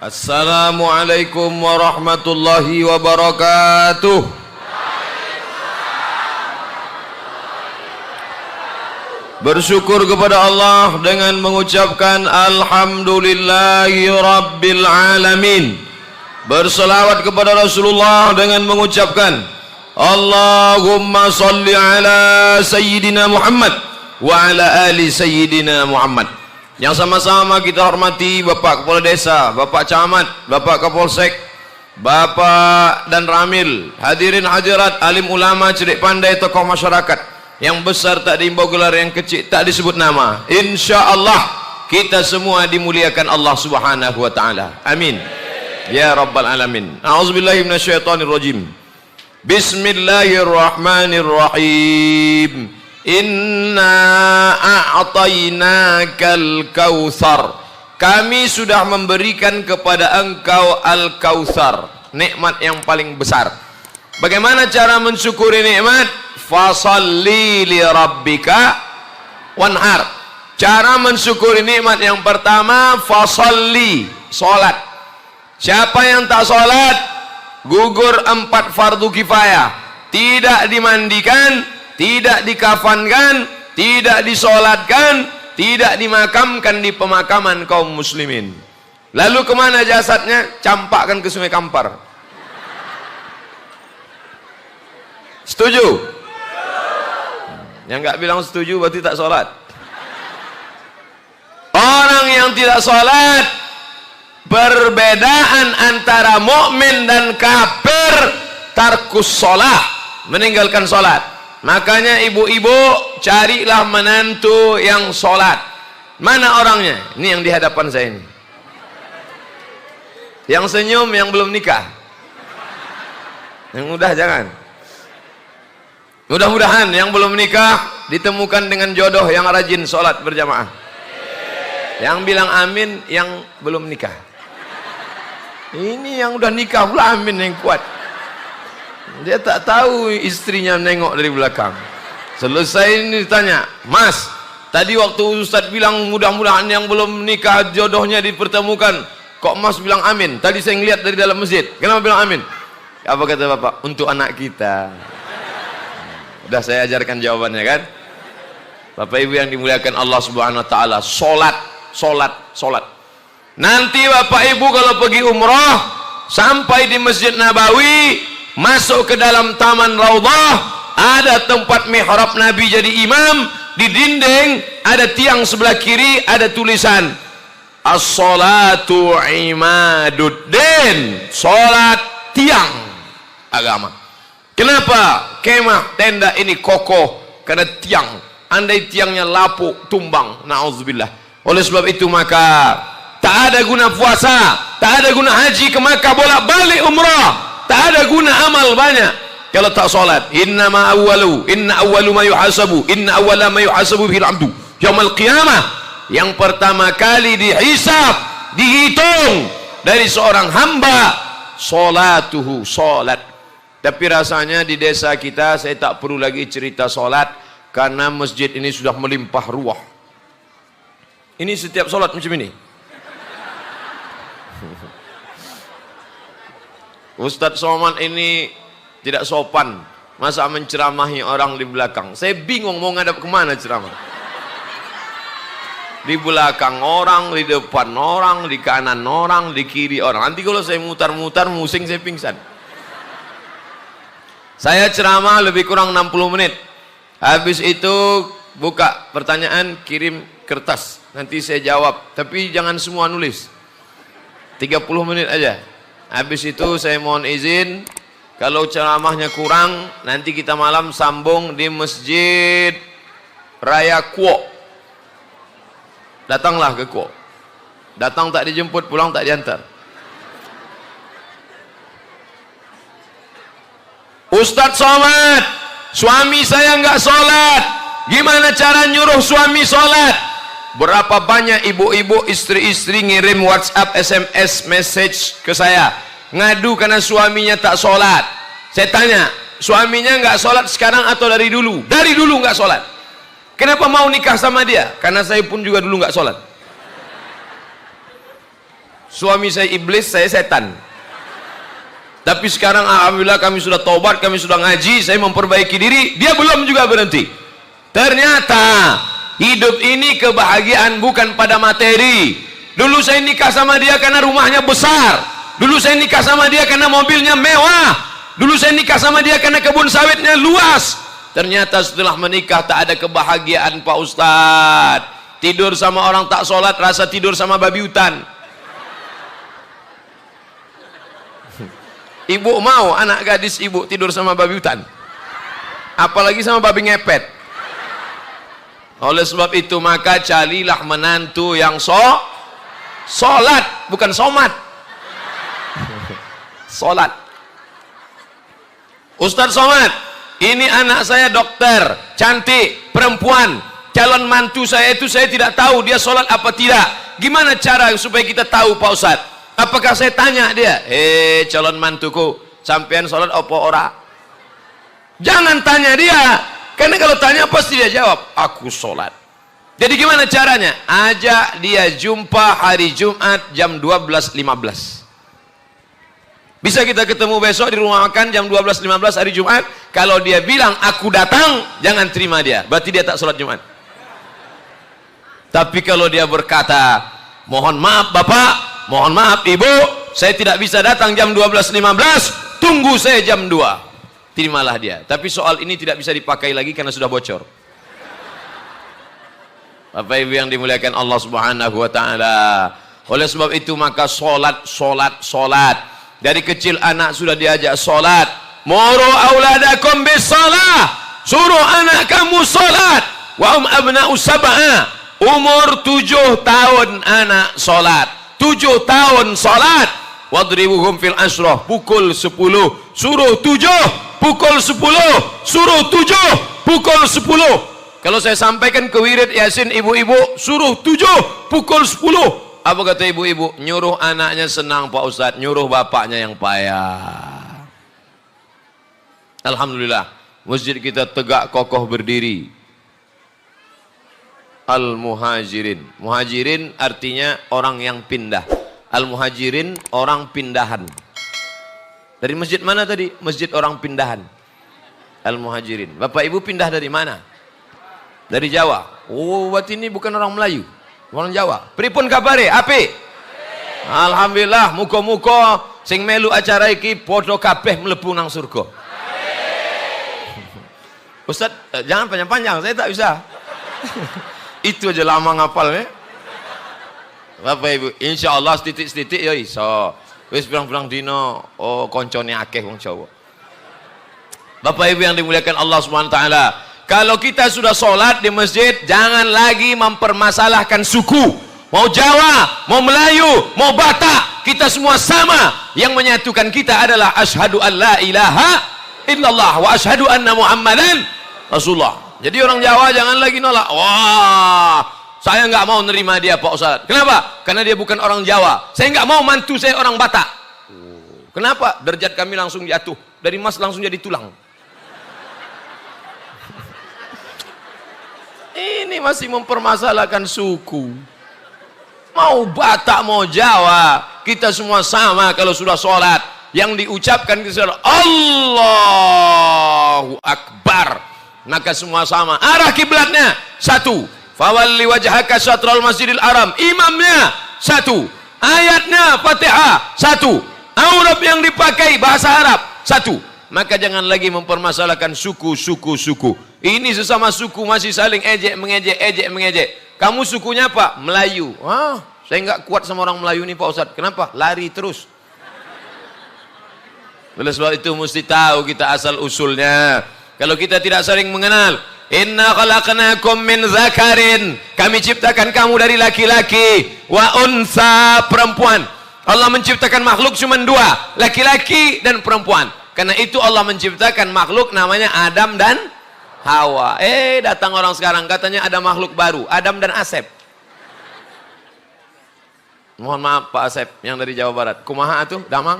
Assalamualaikum warahmatullahi wabarakatuh. Bersyukur kepada Allah dengan mengucapkan Alhamdulillahi Rabbil Alamin. Berselawat kepada Rasulullah dengan mengucapkan Allahumma salli ala Sayyidina Muhammad wa ala ali Sayyidina Muhammad. Yang sama-sama kita hormati Bapak Kepala Desa, Bapak Camat, Bapak Kapolsek, Bapak dan Ramil, hadirin hadirat, alim ulama, cerdik pandai, tokoh masyarakat. Yang besar tak diimbau gelar, yang kecil tak disebut nama. InsyaAllah kita semua dimuliakan Allah Subhanahu wa ta'ala. Amin ya Rabbal Alamin. A'udzubillahi minasyaitonirrajim. Bismillahirrahmanirrahim. Inna a'tainakal kautsar. Kami sudah memberikan kepada engkau al-kautsar, nikmat yang paling besar. Bagaimana cara mensyukuri nikmat? Fasalli li rabbika wanhar. Cara mensyukuri nikmat yang pertama, fasalli, salat. Siapa yang tak salat, gugur 4 fardu kifayah. Tidak dimandikan, tidak dikafankan, tidak disolatkan, tidak dimakamkan di pemakaman kaum muslimin. Lalu kemana jasadnya? Campakkan ke Sungai Kampar. Setuju? Yang nggak bilang setuju berarti tak sholat. Orang yang tidak sholat, perbedaan antara mukmin dan kafir, tarkus sholat, meninggalkan sholat. Makanya ibu-ibu, carilah menantu yang sholat. Mana orangnya? Ini yang di hadapan saya ini. Yang senyum, yang belum nikah. Yang mudah jangan. Mudah-mudahan yang belum nikah ditemukan dengan jodoh yang rajin sholat berjamaah. Yang bilang amin yang belum nikah. Ini yang udah nikah pula amin yang kuat. Dia tak tahu istrinya nengok dari belakang. Selesai ini ditanya, Mas, tadi waktu Ustadz bilang mudah-mudahan yang belum nikah jodohnya dipertemukan, kok Mas bilang amin? Tadi saya ngeliat dari dalam masjid. Kenapa bilang amin? Apa kata Bapak? Untuk anak kita. Udah saya ajarkan jawabannya kan. Bapak Ibu yang dimuliakan Allah Subhanahu wa taala, salat, salat, salat. Nanti Bapak Ibu kalau pergi umrah, sampai di Masjid Nabawi, masuk ke dalam taman Raudhah, ada tempat mihrab Nabi jadi imam. Di dinding ada tiang sebelah kiri, ada tulisan As-salatu imaduddin, salat tiang agama. Kenapa kemah tenda ini kokoh? Karena tiang. Andai tiangnya lapuk, tumbang, na'udzubillah. Oleh sebab itu maka tak ada guna puasa, tak ada guna haji ke Makkah bolak-balik umrah, tak ada guna amal banyak kalau tak salat. Inna awwalu ma yuhasabu fil abdu yaumil qiyamah. Yang pertama kali dihisab, dihitung dari seorang hamba, salatuhu, salat. Tapi rasanya di desa kita saya tak perlu lagi cerita solat, karena masjid ini sudah melimpah ruah. Ini setiap solat macam ini. Ustadz Somad ini tidak sopan, masa menceramahi orang di belakang. Saya bingung mau ngadap kemana ceramah. Di belakang orang, di depan orang, di kanan orang, di kiri orang. Nanti kalau saya mutar-mutar musing saya pingsan. Saya ceramah lebih kurang 60 menit. Habis itu buka pertanyaan, kirim kertas. Nanti saya jawab. Tapi jangan semua nulis. 30 menit aja. Habis itu saya mohon izin, kalau ceramahnya kurang, nanti kita malam sambung di Masjid Raya Kuok. Datanglah ke Kuok. Datang tak dijemput, pulang tak diantar. Ustadz Somad, suami saya nggak sholat, gimana cara nyuruh suami sholat? Berapa banyak ibu-ibu, istri-istri ngirim WhatsApp, SMS, message ke saya, ngadu karena suaminya tak sholat. Saya tanya, suaminya nggak sholat sekarang atau dari dulu? Dari dulu nggak sholat. Kenapa mau nikah sama dia? Karena saya pun juga dulu nggak sholat. Suami saya iblis, saya setan. Tapi sekarang alhamdulillah kami sudah taubat, kami sudah ngaji, saya memperbaiki diri, dia belum juga berhenti. Ternyata hidup ini kebahagiaan bukan pada materi. Dulu saya nikah sama dia karena rumahnya besar. Dulu saya nikah sama dia karena mobilnya mewah. Dulu saya nikah sama dia karena kebun sawitnya luas. Ternyata setelah menikah tak ada kebahagiaan Pak Ustadz. Tidur sama orang tak sholat rasa tidur sama babi hutan. Ibu mau anak gadis ibu tidur sama babi hutan, apalagi sama babi ngepet. Oleh sebab itu maka carilah menantu yang sholat, bukan somat. Sholat. Ustadz Somad, ini anak saya dokter, cantik, perempuan, calon mantu saya itu saya tidak tahu dia sholat apa tidak. Gimana cara supaya kita tahu Pak Ustadz? Apakah saya tanya dia, calon mantuku, sampean sholat apa ora? Jangan tanya dia, karena kalau tanya pasti dia jawab, aku sholat. Jadi gimana caranya? Ajak dia jumpa hari Jumat jam 12.15. Bisa kita ketemu besok di rumah makan jam 12.15 hari Jumat. Kalau dia bilang aku datang, jangan terima dia, berarti dia tak sholat Jumat. Tapi kalau dia berkata, mohon maaf Bapak, mohon maaf Ibu, saya tidak bisa datang jam 12.15, tunggu saya jam 2. Terimalah dia. Tapi soal ini tidak bisa dipakai lagi karena sudah bocor. Bapak Ibu yang dimuliakan Allah Subhanahu wa taala. Oleh sebab itu maka salat. Dari kecil anak sudah diajak salat. Muru auladakum bis salah. Suruh anak kamu salat. Wa abna'u sab'a. Umur 7 tahun anak salat. 7 tahun salat. Wadribuhum fil asrah, pukul 10, suruh 7, pukul 10, suruh 7, pukul 10. Kalau saya sampaikan ke wirid Yasin ibu-ibu, suruh 7, pukul 10. Apa kata ibu-ibu? Nyuruh anaknya senang Pak Ustadz, nyuruh bapaknya yang payah. Alhamdulillah, masjid kita tegak kokoh berdiri. Al-muhajirin. Muhajirin artinya orang yang pindah. Al-muhajirin orang pindahan. Dari masjid mana tadi? Masjid orang pindahan. Al-muhajirin. Bapak Ibu pindah dari mana? Dari Jawa. Oh, berarti ini bukan orang Melayu, orang Jawa. Pripun kabare? Api? Alhamdulillah, muka-muka sing melu acara iki podo kabeh mlebu nang surga. Ustaz, jangan panjang-panjang, saya tak bisa. Itu aja lama ngapalnya. Bapak Ibu, insya Allah setitik-setitik ya iso. Wis pirang-pirang dino, oh koncone akeh wong Jawa. Bapak Ibu yang dimuliakan Allah Subhanahu wa taala, kalau kita sudah sholat di masjid, jangan lagi mempermasalahkan suku. Mau Jawa, mau Melayu, mau Batak, kita semua sama. Yang menyatukan kita adalah asyhadu an la ilaha illallah wa asyhadu anna Muhammadan Rasulullah. Jadi orang Jawa jangan lagi nolak. Wah, saya nggak mau nerima dia Pak Ustadz. Kenapa? Karena dia bukan orang Jawa. Saya nggak mau mantu saya orang Batak. Kenapa? Derajat kami langsung jatuh. Dari emas langsung jadi tulang. Ini masih mempermasalahkan suku. Mau Batak, mau Jawa, kita semua sama kalau sudah sholat. Yang diucapkan kita sudah Allahu Akbar. Maka semua sama. Arah kiblatnya satu. Fawalli wajhaka syatral masjidil haram. Imamnya satu. Ayatnya Fatihah satu. Aurab yang dipakai bahasa Arab satu. Maka jangan lagi mempermasalahkan suku. Ini sesama suku masih saling ejek mengejek. Kamu sukunya apa? Melayu. Wah, saya nggak kuat sama orang Melayu nih Pak Ustadz. Kenapa? Lari terus. Oleh sebab itu mesti tahu kita asal usulnya. Kalau kita tidak saling mengenal, inna khalaqnakum min zakarin, kami ciptakan kamu dari laki-laki, wa unsa, perempuan. Allah menciptakan makhluk cuma dua, laki-laki dan perempuan. Karena itu Allah menciptakan makhluk namanya Adam dan Hawa. Datang orang sekarang katanya ada makhluk baru, Adam dan Asep. Mohon maaf Pak Asep yang dari Jawa Barat. Kumaha atuh, damang?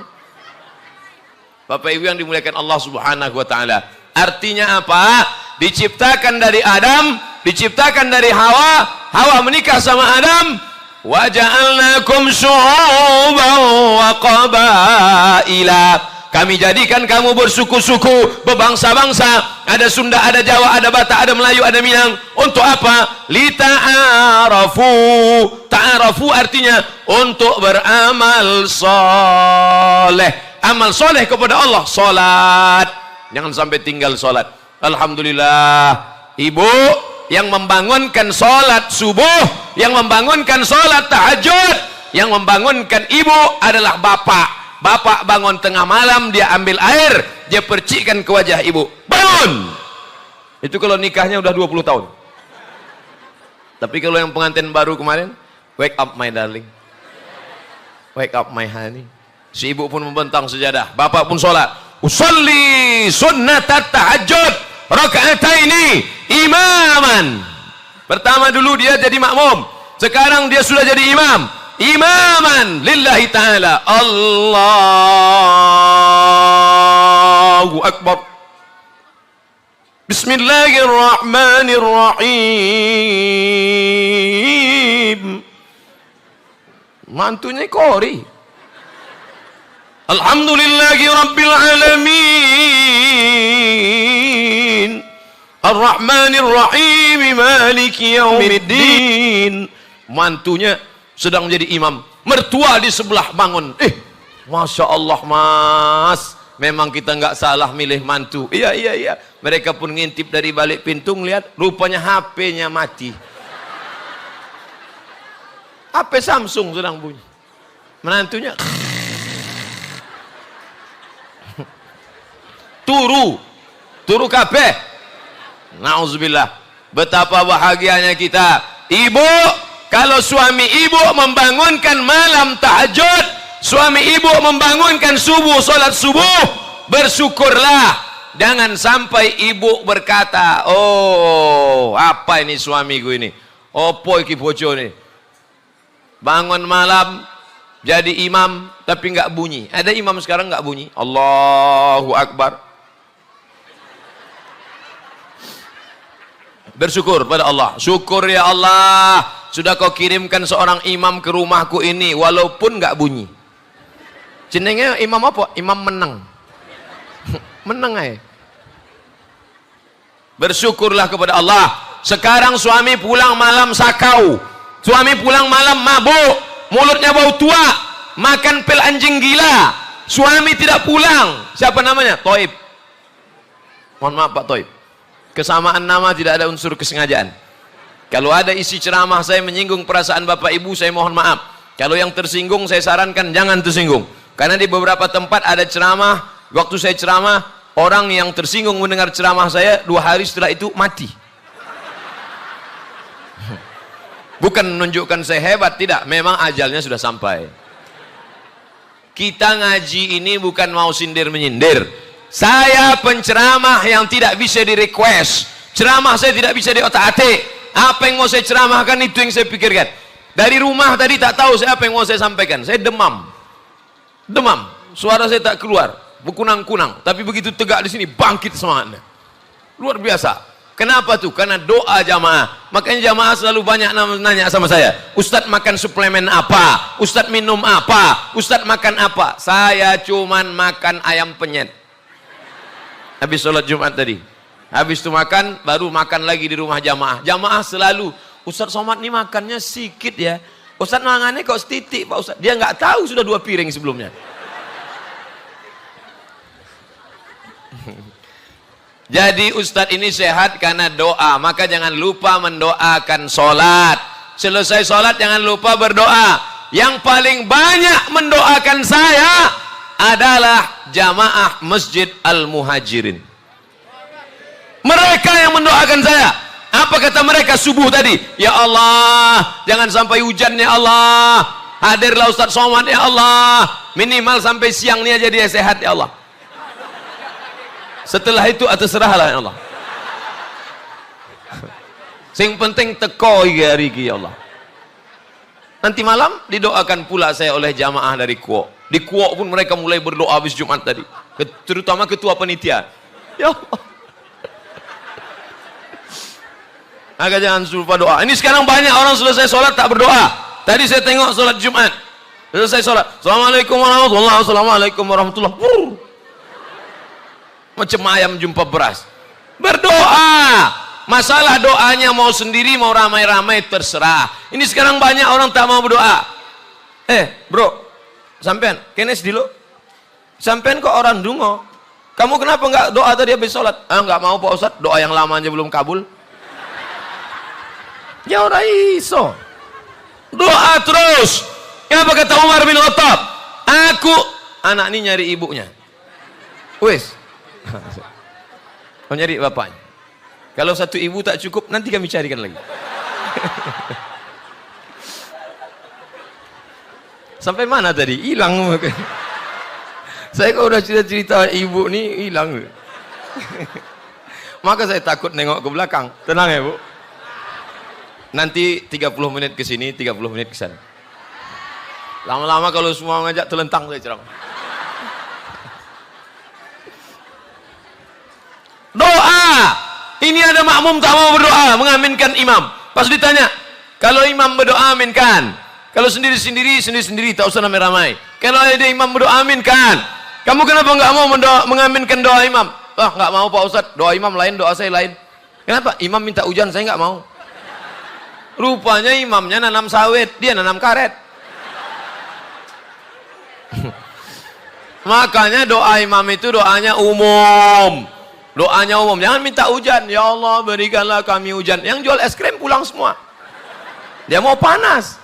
Bapak Ibu yang dimuliakan Allah Subhanahu wa taala. Artinya apa? Diciptakan dari Adam, diciptakan dari Hawa, Hawa menikah sama Adam, wa ja'alnakum syu'uban wa qabaila. Kami jadikan kamu bersuku-suku, berbangsa-bangsa. Ada Sunda, ada Jawa, ada Batak, ada Melayu, ada Minang. Untuk apa? Lita'arafu. Ta'arafu artinya untuk beramal soleh. Amal soleh kepada Allah, solat. Jangan sampai tinggal solat. Alhamdulillah, ibu yang membangunkan solat subuh, yang membangunkan solat tahajud, yang membangunkan ibu adalah bapak. Bapak bangun tengah malam, dia ambil air, dia percikkan ke wajah ibu. Bangun! Itu kalau nikahnya udah 20 tahun. Tapi kalau yang pengantin baru kemarin, wake up my darling, wake up my honey. Si ibu pun membentang sejadah, bapak pun sholat. Usolli sunnatat tahajud rakaataini imaman. Pertama dulu dia jadi makmum, sekarang dia sudah jadi imam. Imaman lillahi ta'ala. Allahu Akbar. Bismillahirrahmanirrahim. Mantunya Kori. Alhamdulillahi Rabbil Alamin Ar-Rahmanir-Rahim Maliki Yaumiddin. Mantunya sedang menjadi imam, mertua di sebelah bangun. Masya Allah mas, memang kita nggak salah milih mantu. Iya. Mereka pun ngintip dari balik pintu, ngeliat rupanya HP-nya mati. HP Samsung sedang bunyi. Menantunya turu kabeh. Nauzubillah. Betapa bahagianya kita. Ibu, kalau suami ibu membangunkan malam tahajud, suami ibu membangunkan subuh, salat subuh, bersyukurlah. Jangan sampai ibu berkata, oh apa ini suamiku ini, opo iki bojo ini, bangun malam jadi imam tapi nggak bunyi. Ada imam sekarang nggak bunyi. Allahu Akbar. Bersyukur pada Allah. Syukur ya Allah, sudah kau kirimkan seorang imam ke rumahku ini walaupun nggak bunyi. Jenenge imam apa? Imam menang. Menang aja. Bersyukurlah kepada Allah. Sekarang suami pulang malam sakau, suami pulang malam mabuk, mulutnya bau tua, makan pil anjing gila. Suami tidak pulang. Siapa namanya? Toib. Mohon maaf Pak Toib, kesamaan nama tidak ada unsur kesengajaan. Kalau ada isi ceramah saya menyinggung perasaan bapak ibu, saya mohon maaf. Kalau yang tersinggung saya sarankan jangan tersinggung. Karena di beberapa tempat ada ceramah, waktu saya ceramah, orang yang tersinggung mendengar ceramah saya 2 hari setelah itu mati. Bukan menunjukkan saya hebat, tidak, memang ajalnya sudah sampai. Kita ngaji ini bukan mau sindir menyindir. Saya penceramah yang tidak bisa di request. Ceramah saya tidak bisa di otak-atik. Apa yang mau saya ceramahkan itu yang saya pikirkan. Dari rumah tadi tak tahu saya apa yang mau saya sampaikan. Saya demam, suara saya tak keluar, berkunang-kunang. Tapi begitu tegak di sini bangkit semangatnya, luar biasa. Kenapa tuh? Karena doa jamaah. Makanya jamaah selalu banyak nanya sama saya, Ustadz makan suplemen apa? Ustadz minum apa? Ustadz makan apa? Saya cuman makan ayam penyet. Habis sholat Jumat tadi, habis itu makan, baru makan lagi di rumah jamaah. Jamaah selalu, Ustadz Somad ini makannya sedikit ya, Ustadz mangannya kok setitik Pak Ustadz. Dia nggak tahu sudah 2 piring sebelumnya. Jadi Ustadz ini sehat karena doa. Maka jangan lupa mendoakan sholat. Selesai sholat jangan lupa berdoa. Yang paling banyak mendoakan saya adalah jamaah Masjid Al-Muhajirin. Mereka yang mendoakan saya. Apa kata mereka subuh tadi? Ya Allah, jangan sampai hujan ya Allah. Hadirlah Ustadz Somad ya Allah. Minimal sampai siang ini aja dia sehat ya Allah. Setelah itu terserahlah ya Allah. Sing penting teko hari ini ya Allah. Nanti malam didoakan pula saya oleh jamaah dari Kuok. Di Kuok pun mereka mulai berdoa habis Jumat tadi. Terutama ketua panitia. Ya Allah. Maka jangan lupa doa. Ini sekarang banyak orang selesai sholat tak berdoa. Tadi saya tengok sholat Jumat. Selesai sholat. Assalamualaikum warahmatullahi wabarakatuh. Assalamualaikum warahmatullahi wabarakatuh. Macam ayam jumpa beras. Berdoa. Masalah doanya mau sendiri mau ramai-ramai terserah. Ini sekarang banyak orang tak mau berdoa. Bro, sampean kenes dulu. Sampean kok orang dungo. Kamu kenapa enggak doa tadi habis sholat? Enggak mau Pak Ustaz, doa yang lamanya belum kabul. Ya ora iso. Doa terus. Apa kata Umar bin Khattab? Anak ini nyari ibunya. Wes. Mau nyari bapaknya. Kalau satu ibu tak cukup, nanti kami carikan lagi. Sampai mana tadi? Hilang. Saya kok udah cerita ibu nih hilang. Maka saya takut nengok ke belakang. Tenang ya Bu. Nanti 30 menit ke sini, 30 menit ke sana. Lama-lama kalau semua ngajak telentang saya ceramah. Doa. Ini ada makmum tak mau berdoa, mengaminkan imam. Pas ditanya, kalau imam berdoa aminkan. Kalau sendiri-sendiri tak usah ramai-ramai. Kalau ada imam berdoa aminkan. Kamu kenapa nggak mau mengaminkan doa imam? Nggak mau Pak Ustadz, doa imam lain, doa saya lain. Kenapa? Imam minta hujan, saya nggak mau. Rupanya imamnya nanam sawit, dia nanam karet. Makanya doa imam itu doanya umum. Doanya umum, jangan minta hujan. Ya Allah berikanlah kami hujan. Yang jual es krim pulang semua. Dia mau panas.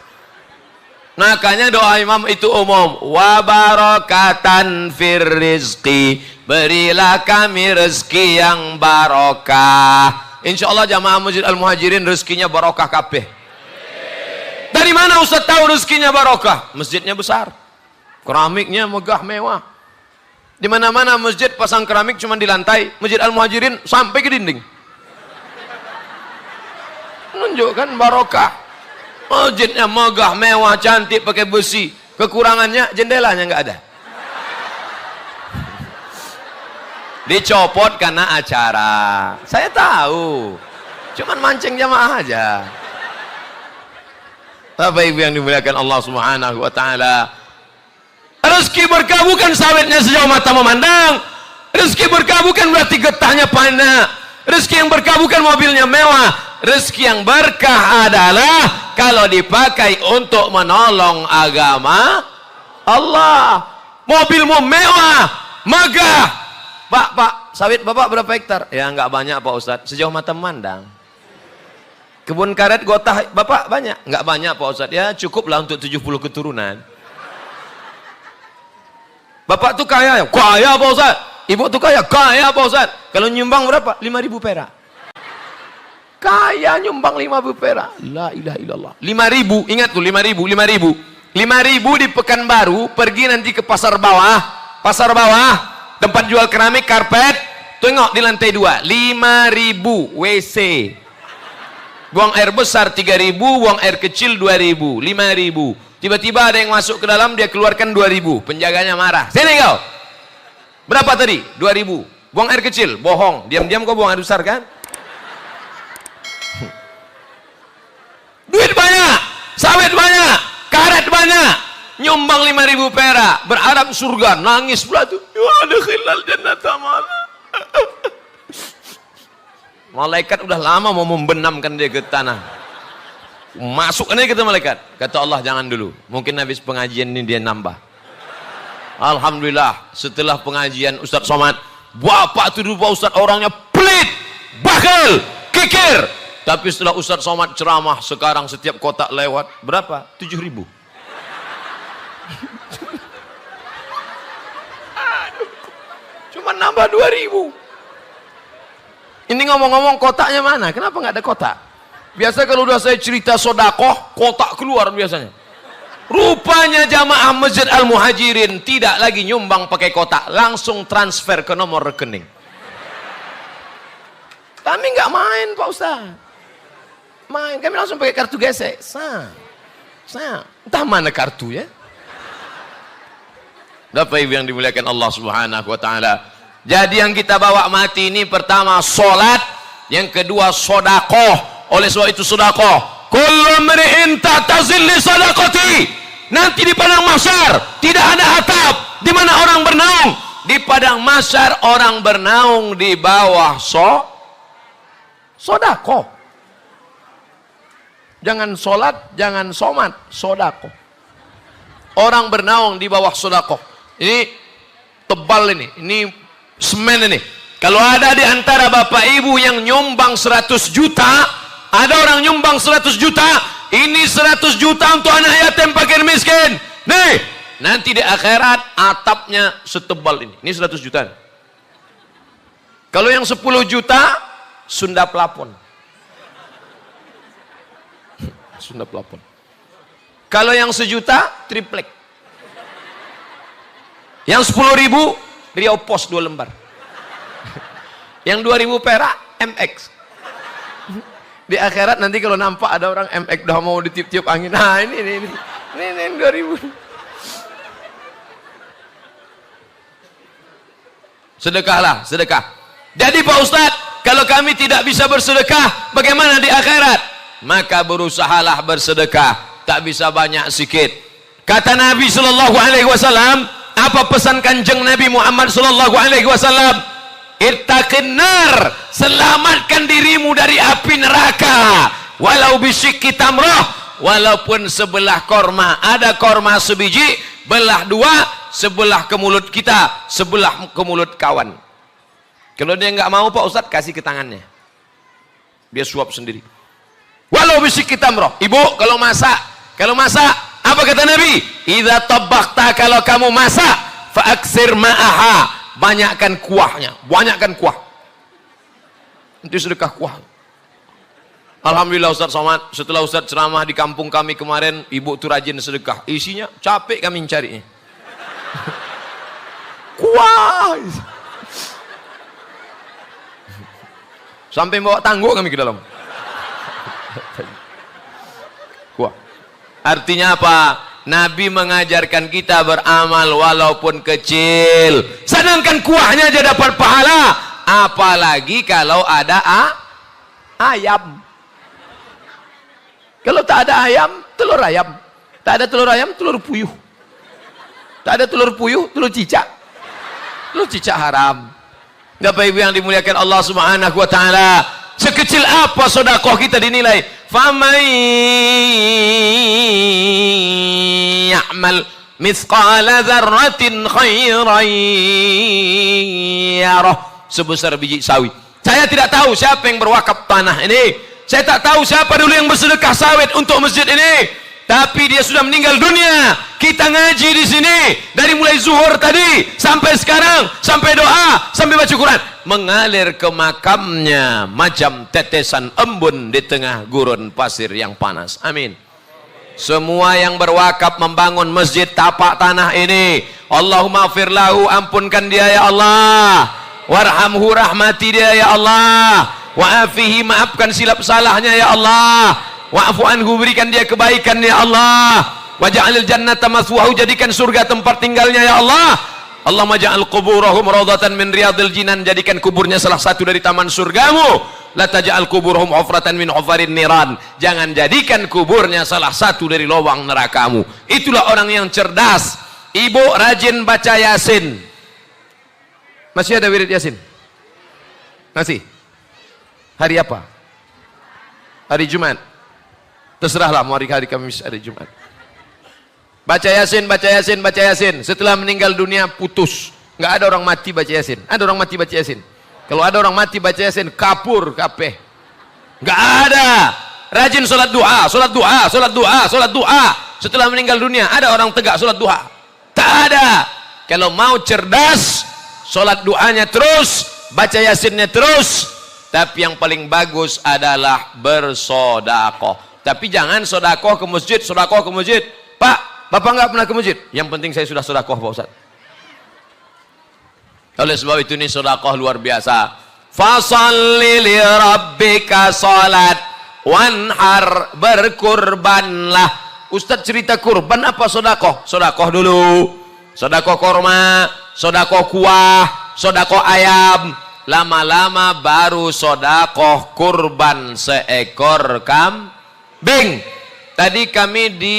Makanya doa imam itu umum. Wa barakatan fir rizqi. Berilah kami rezeki yang barokah. Insya Allah jamaah Masjid Al-Muhajirin rezekinya barokah kabeh. Dari mana Ustaz tahu rezekinya barokah? Masjidnya besar. Keramiknya megah mewah. Di mana-mana masjid pasang keramik cuma di lantai. Masjid Al-Muhajirin sampai ke dinding. Menunjukkan barokah. Masjidnya megah, mewah, cantik, pakai besi. Kekurangannya jendelanya nggak ada. Dicopot karena acara. Saya tahu. Cuman mancing jamaah aja. Bapak Ibu yang dimuliakan Allah Subhanahu wa taala. Rezeki berkah bukan sawitnya sejauh mata memandang. Rezeki berkah bukan berarti getahnya banyak. Rezeki yang berkah bukan mobilnya mewah. Rezeki yang berkah adalah kalau dipakai untuk menolong agama Allah. Mobilmu mewah, megah. Pak, sawit Bapak berapa hektar? Ya enggak banyak Pak Ustadz, sejauh mata memandang. Kebun karet gotah Bapak banyak? Enggak banyak Pak Ustadz. Ya cukuplah untuk 70 keturunan. Bapak tuh kaya Pak Ustaz. Ibu tuh kaya Pak Ustaz. Kalau nyumbang berapa? 5.000 perak. Kaya nyumbang 5.000 perak. La ilaha illallah. 5.000, ingat tuh 5.000. 5.000 di Pekanbaru, pergi nanti ke pasar bawah, tempat jual keramik, karpet, tengok di lantai 2, 5.000 WC. Buang air besar 3.000, buang air kecil 2.000, 5.000. Tiba-tiba ada yang masuk ke dalam, dia keluarkan 2.000. Penjaganya marah. Sini kau. Berapa tadi? 2.000. Buang air kecil. Bohong. Diam-diam kau buang air besar kan? Duit banyak. Sawit banyak. Karet banyak. Nyumbang 5.000 perak. Berharap surga. Nangis pula tuh. Ya ada khilal jannata malah. Malaikat udah lama mau membenamkan dia ke tanah. Masuk ini kata malaikat. Kata Allah jangan dulu. Mungkin habis pengajian ini dia nambah. Alhamdulillah setelah pengajian Ustadz Somad, bapak tuh Pak Ustadz orangnya pelit, bakal, kikir. Tapi setelah Ustadz Somad ceramah sekarang setiap kotak lewat berapa? 7.000. Cuma nambah 2.000. Ini ngomong-ngomong kotaknya mana? Kenapa nggak ada kotak? Biasa kalau udah saya cerita sodakoh, kotak keluar biasanya. Rupanya jamaah Masjid Al-Muhajirin tidak lagi nyumbang pakai kotak, langsung transfer ke nomor rekening. Kami nggak main Pak Ustaz. Main, kami langsung pakai kartu gesek. Entah mana kartunya. Bapak Ibu yang dimuliakan Allah Subhanahu wa taala. Jadi yang kita bawa mati ini pertama salat, yang kedua sedekah. Oleh sebab itu sedekah kullu mri'in tahta zilli sadaqati. Nanti di padang mahsyar tidak ada atap di mana orang bernaung. Di padang mahsyar orang bernaung di bawah sodako. Jangan solat, jangan somat, sodako. Orang bernaung di bawah sodako. Ini tebal ini semen ini. Kalau ada di antara bapak ibu yang nyumbang 100 juta, ada orang nyumbang 100 juta, ini 100 juta untuk anak yatim fakir miskin. Nih, nanti di akhirat atapnya setebal ini. Ini 100 juta. Kalau yang 10 juta, Sunda plafon. Sunda plafon. Kalau yang 1 juta, triplek. Yang 10.000, Riau Pos 2 lembar. Yang 2.000 perak, MX. Di akhirat nanti kalau nampak ada orang MX udah mau ditiup-tiup angin. Nah ini 2000. Sedekahlah, sedekah. Jadi Pak Ustadz, kalau kami tidak bisa bersedekah, bagaimana di akhirat? Maka berusahalah bersedekah. Tak bisa banyak sikit. Kata Nabi Sallallahu Alaihi Wasallam, apa pesan kanjeng Nabi Muhammad Sallallahu Alaihi Wasallam? Ittaqin nar, selamatkan dirimu dari api neraka, walau bisyikki tamrah, walaupun sebelah korma. Ada korma sebiji, belah 2, sebelah ke mulut kita, sebelah ke mulut kawan. Kalau dia nggak mau Pak Ustadz, kasih ke tangannya, dia suap sendiri. Walau bisyikki tamrah. Ibu kalau masak apa kata Nabi? Idza tabakhta, kalau kamu masak, fa aksir ma'aha, banyakkan kuahnya, banyakkan kuah. Nanti sedekah kuah. Alhamdulillah Ustaz Somad, setelah Ustaz ceramah di kampung kami kemarin, ibu tuh rajin sedekah. Isinya capek kami mencarinya. Kuah. Sampai bawa tangguh kami ke dalam. Kuah. Artinya apa? Nabi mengajarkan kita beramal walaupun kecil. Sedangkan kuahnya aja dapat pahala. Apalagi kalau ada ayam. Kalau tak ada ayam, telur ayam. Tak ada telur ayam, telur puyuh. Tak ada telur puyuh, telur cicak. Telur cicak haram. Bapak Ibu yang dimuliakan Allah Subhanahu wa taala, sekecil apa sedekah kita dinilai? Faman ya'mal mithqala dzarratin khairan yarah. Sebesar biji sawi. Saya tidak tahu siapa yang berwakaf tanah ini. Saya tak tahu siapa dulu yang bersedekah sawit untuk masjid ini. Tapi dia sudah meninggal dunia. Kita ngaji di sini dari mulai zuhur tadi sampai sekarang, sampai doa, sampai baca Quran, mengalir ke makamnya macam tetesan embun di tengah gurun pasir yang panas. Amin. Semua yang berwakaf membangun masjid tapak tanah ini, Allahumma firlahu, ampunkan dia ya Allah, warhamhu, rahmati dia ya Allah, wa'afihi, maafkan silap salahnya ya Allah, wa'fu anhu, berikan dia kebaikan ya Allah, waja'alil jannata maswahu, jadikan surga tempat tinggalnya ya Allah. Allahumma ja'al quburahum rawdatan min riyadil jinan, jadikan kuburnya salah satu dari taman surgamu. La taj'al quburahum hufratan min hufarin niran, jangan jadikan kuburnya salah satu dari lubang nerakamu. Itulah orang yang cerdas. Ibu rajin baca Yasin. Masih ada wirid Yasin? Masih? Hari apa? Hari Jumat. Terserahlah mau hari Kamis, hari Jumat. Baca Yasin, baca Yasin, baca Yasin. Setelah meninggal dunia putus. Nggak ada orang mati baca Yasin. Ada orang mati baca Yasin. Kalau ada orang mati baca Yasin, kapur kabeh. Nggak ada. Rajin sholat duha, sholat duha, sholat duha, sholat duha. Setelah meninggal dunia, ada orang tegak sholat duha? Tak ada. Kalau mau cerdas, sholat duhanya terus, baca Yasinnya terus. Tapi yang paling bagus adalah bersodakoh. Tapi jangan sodakoh ke masjid, sodakoh ke masjid. Pak, Bapak nggak pernah ke masjid. Yang penting saya sudah sodakoh Pak Ustaz. Oleh sebab itu ini sodakoh luar biasa. Fasalli li rabbika salat wanhar, berkurbanlah. Ustaz cerita kurban apa sodakoh? Sodakoh dulu. Sodakoh korma, sodakoh kuah, sodakoh ayam. Lama-lama baru sodakoh kurban seekor Beng, tadi kami di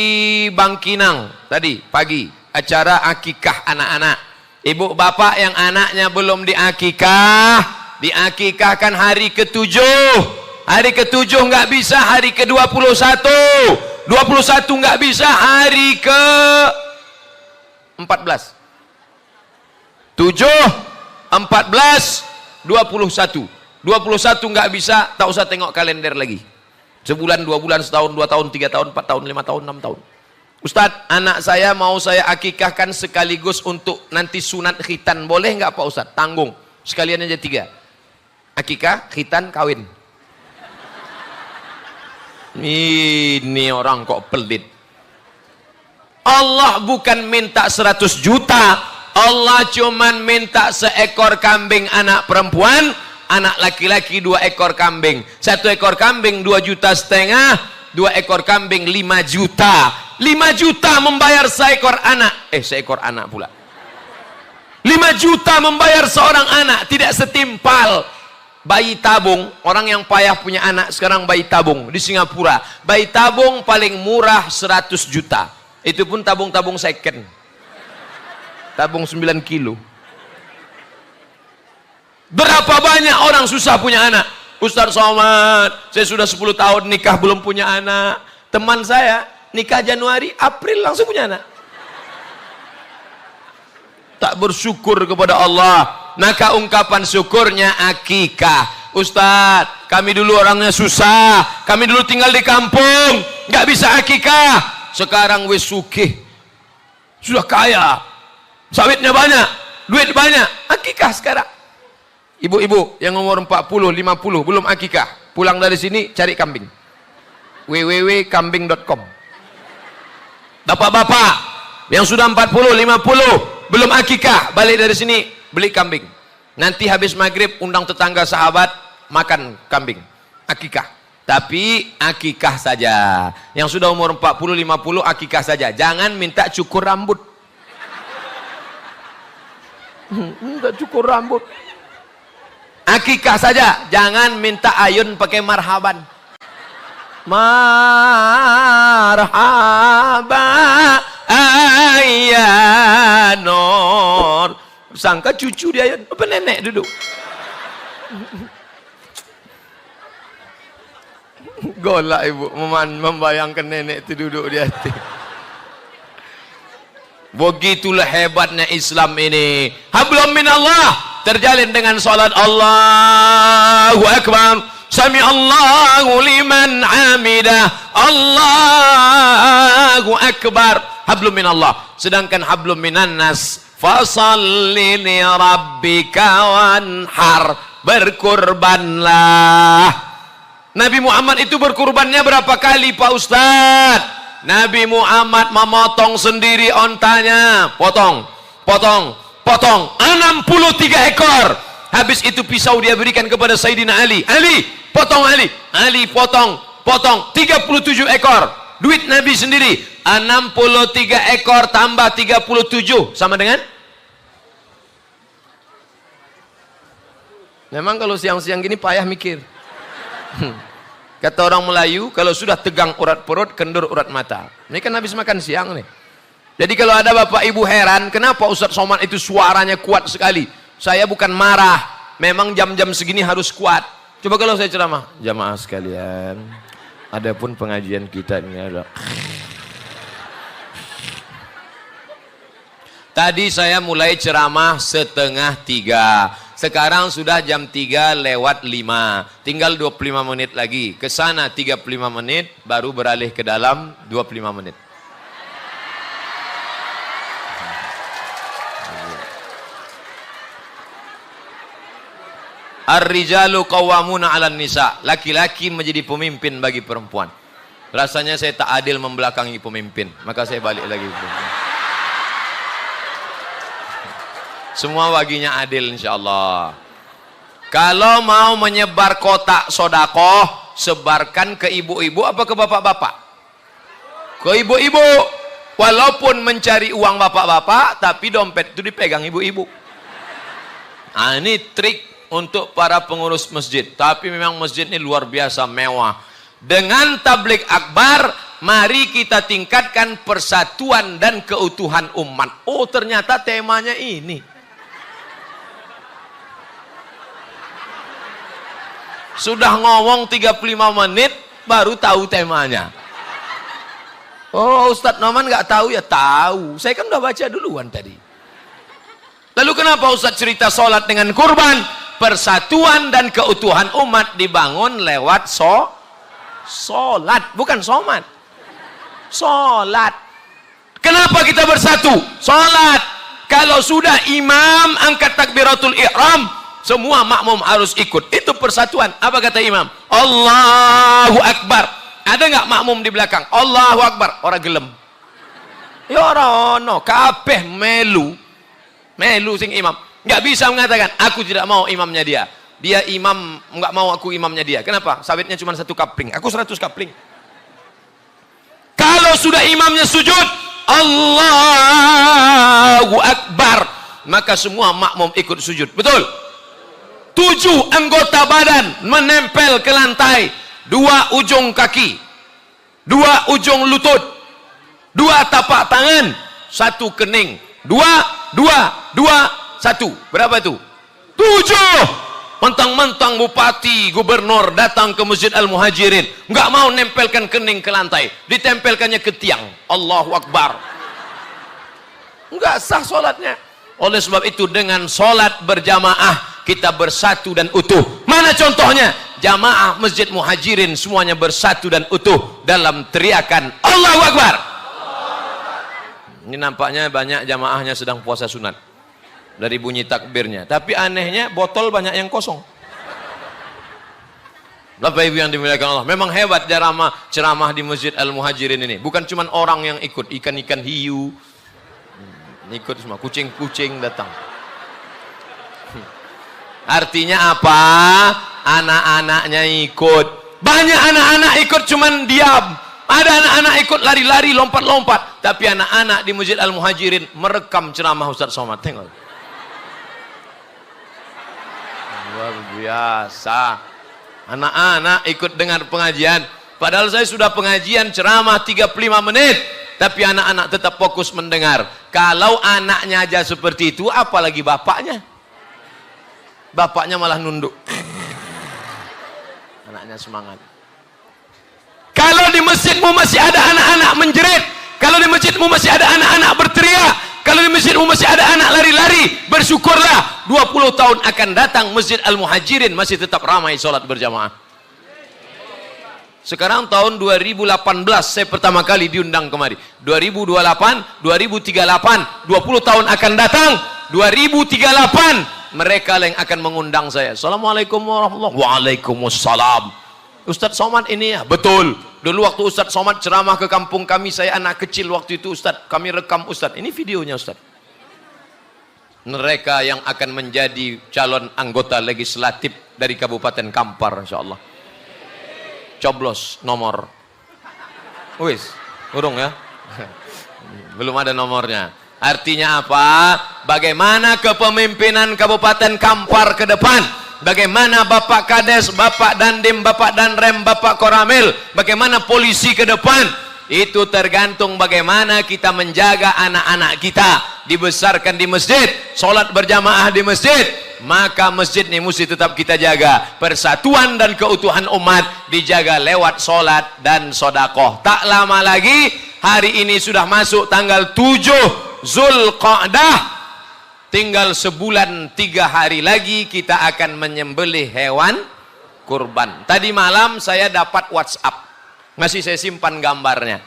Bangkinang tadi pagi acara akikah anak-anak. Ibu bapak yang anaknya belum diakikah, diakikahkan hari ke-7. Hari ke-7 nggak bisa, hari ke-21. 21 nggak bisa, hari ke-14. 7, 14, 21. 21 nggak bisa, tak usah tengok kalender lagi. Sebulan, 2 bulan, setahun, 2 tahun, 3 tahun, 4 tahun, 5 tahun, 6 tahun. Ustadz, anak saya mau saya akikahkan sekaligus untuk nanti sunat khitan. Boleh nggak Pak Ustadz? Tanggung. Sekalian aja 3. Akikah, khitan, kawin. Ini orang kok pelit. Allah bukan minta 100 juta. Allah cuman minta seekor kambing anak perempuan, anak laki-laki 2 ekor kambing. 1 ekor kambing 2,5 juta, 2 ekor kambing 5 juta. 5 juta membayar seekor anak. Seekor anak pula. 5 juta membayar seorang anak, tidak setimpal. Bayi tabung, orang yang payah punya anak sekarang bayi tabung di Singapura. Bayi tabung paling murah 100 juta. Itu pun tabung-tabung second. Tabung 9 kilo. Berapa banyak orang susah punya anak. Ustaz Somad, saya sudah 10 tahun nikah belum punya anak. Teman saya nikah Januari, April langsung punya anak. Tak bersyukur kepada Allah. Maka ungkapan syukurnya akikah. Ustaz, kami dulu orangnya susah, kami dulu tinggal di kampung, nggak bisa akikah. Sekarang wis sugih, sudah kaya, sawitnya banyak, duit banyak, akikah sekarang. Ibu-ibu yang umur 40, 50 belum akikah, pulang dari sini cari kambing. www.kambing.com. Bapak-bapak yang sudah 40, 50 belum akikah, balik dari sini beli kambing. Nanti habis maghrib undang tetangga sahabat makan kambing. Akikah. Tapi akikah saja. Yang sudah umur 40, 50 akikah saja. Jangan minta cukur rambut. Minta cukur rambut. Akikah saja, jangan minta ayun pakai marhaban. Marhaba ayyanur. Sangka cucu dia ayun, apa nenek duduk. Golak ibu membayangkan nenek itu duduk di hati. Begitulah hebatnya Islam ini. Hablum minallah. Terjalin dengan salat Allahu Akbar, Sami Allahu liman hamidah, Allahu Akbar. Hablum minallah. Sedangkan hablum minan nas, fasalli li rabbika wanhar, berkurbanlah. Nabi Muhammad itu berkurbannya berapa kali Pak Ustadz? Nabi Muhammad memotong sendiri ontanya, potong 63 ekor. Habis itu pisau dia berikan kepada Sayyidina Ali. Ali, potong Ali. Ali potong 37 ekor. Duit Nabi sendiri. 63 ekor tambah 37 sama dengan? Memang kalau siang-siang gini payah mikir. Kata orang Melayu, kalau sudah tegang urat perut, kendur urat mata. Ini kan habis makan siang nih. Jadi kalau ada bapak ibu heran, kenapa Ustadz Somad itu suaranya kuat sekali? Saya bukan marah, memang jam-jam segini harus kuat. Coba kalau saya ceramah, jamaah sekalian, adapun pengajian kita ini adalah. Tadi saya mulai ceramah 2:30. Sekarang sudah jam 3:05. Tinggal 25 menit lagi. Ke sana 35 menit, baru beralih ke dalam 25 menit. Ar-rijalu qawwamuna 'alan nisa. Laki-laki menjadi pemimpin bagi perempuan. Rasanya saya tak adil membelakangi pemimpin, maka saya balik lagi. Semua baginya adil insyaallah. Kalau mau menyebar kotak sodakoh, sebarkan ke ibu-ibu apa ke bapak-bapak? Ke ibu-ibu. Walaupun mencari uang bapak-bapak, tapi dompet itu dipegang ibu-ibu. Nah, ini trik untuk para pengurus masjid. Tapi memang masjid ini luar biasa mewah. Dengan tabligh akbar, mari kita tingkatkan persatuan dan keutuhan umat. Oh, ternyata temanya ini. Sudah ngomong 35 menit, baru tahu temanya. Oh, Ustadz Noman nggak tahu ya? Tahu. Saya kan udah baca duluan tadi. Lalu kenapa Ustadz cerita sholat dengan kurban? Persatuan dan keutuhan umat dibangun lewat sholat, bukan somat. Sholat. Kenapa kita bersatu? Sholat. Kalau sudah imam angkat takbiratul ihram, semua makmum harus ikut. Itu persatuan. Apa kata imam? Allahu Akbar. Ada nggak makmum di belakang? Allahu Akbar. Orang gelem. Ya rono, kabeh melu sing imam. Nggak bisa mengatakan aku tidak mau imamnya dia imam, nggak mau aku imamnya dia. Kenapa? Sawitnya cuma 1 kapling, aku 100 kapling. Kalau sudah imamnya sujud Allahu Akbar, maka semua makmum ikut sujud. Betul? 7 anggota badan menempel ke lantai, 2 ujung kaki, 2 ujung lutut, 2 tapak tangan, 1 kening, 2, 1. Berapa itu? 7. Mentang-mentang bupati, gubernur datang ke Masjid Al-Muhajirin, nggak mau nempelkan kening ke lantai, ditempelkannya ke tiang. Allahu Akbar. Nggak sah sholatnya. Oleh sebab itu, dengan sholat berjamaah kita bersatu dan utuh. Mana contohnya? Jamaah Masjid Muhajirin semuanya bersatu dan utuh dalam teriakan Allahu Akbar. Ini nampaknya banyak jamaahnya sedang puasa sunat dari bunyi takbirnya, tapi anehnya botol banyak yang kosong. Bapak Ibu yang dimuliakan Allah, memang hebat ceramah di Masjid Al-Muhajirin ini. Bukan cuma orang yang ikut, ikan-ikan hiu ikut semua, kucing-kucing datang. Artinya apa? Anak-anaknya ikut. Banyak anak-anak ikut cuman diam. Ada anak-anak ikut lari-lari, lompat-lompat. Tapi anak-anak di Masjid Al-Muhajirin merekam ceramah Ustaz Somad. Tengok. Luar biasa. Anak-anak ikut dengar pengajian. Padahal saya sudah pengajian ceramah 35 menit. Tapi anak-anak tetap fokus mendengar. Kalau anaknya aja seperti itu, apalagi bapaknya. Bapaknya malah nunduk. Anaknya semangat. Kalau di masjidmu masih ada anak-anak menjerit, kalau di masjidmu masih ada anak-anak berteriak, kalau di masjidmu masih ada anak lari-lari, bersyukurlah 20 tahun akan datang Masjid Al-Muhajirin masih tetap ramai sholat berjamaah. Sekarang tahun 2018 saya pertama kali diundang kemari. 2028, 2038, 20 tahun akan datang 2038 mereka yang akan mengundang saya. Assalamualaikum warahmatullahi wabarakatuh. Waalaikumsalam. Ustadz Somad ini ya? Betul. Dulu waktu Ustadz Somad ceramah ke kampung kami, saya anak kecil waktu itu Ustadz, kami rekam Ustadz. Ini videonya Ustadz. Mereka yang akan menjadi calon anggota legislatif dari Kabupaten Kampar, insyaallah. Coblos nomor. Wis, urung ya? Belum ada nomornya. Artinya apa? Bagaimana kepemimpinan Kabupaten Kampar ke depan? Bagaimana Bapak Kades, Bapak Dandim, Bapak Danrem, Bapak Koramil, bagaimana polisi ke depan? Itu tergantung bagaimana kita menjaga anak-anak kita. Dibesarkan di masjid, sholat berjamaah di masjid, maka masjid ini mesti tetap kita jaga. Persatuan dan keutuhan umat dijaga lewat sholat dan sodakoh. Tak lama lagi, hari ini sudah masuk tanggal 7 Zulqa'dah. Tinggal sebulan 3 hari lagi kita akan menyembelih hewan kurban. Tadi malam saya dapat WhatsApp, masih saya simpan gambarnya.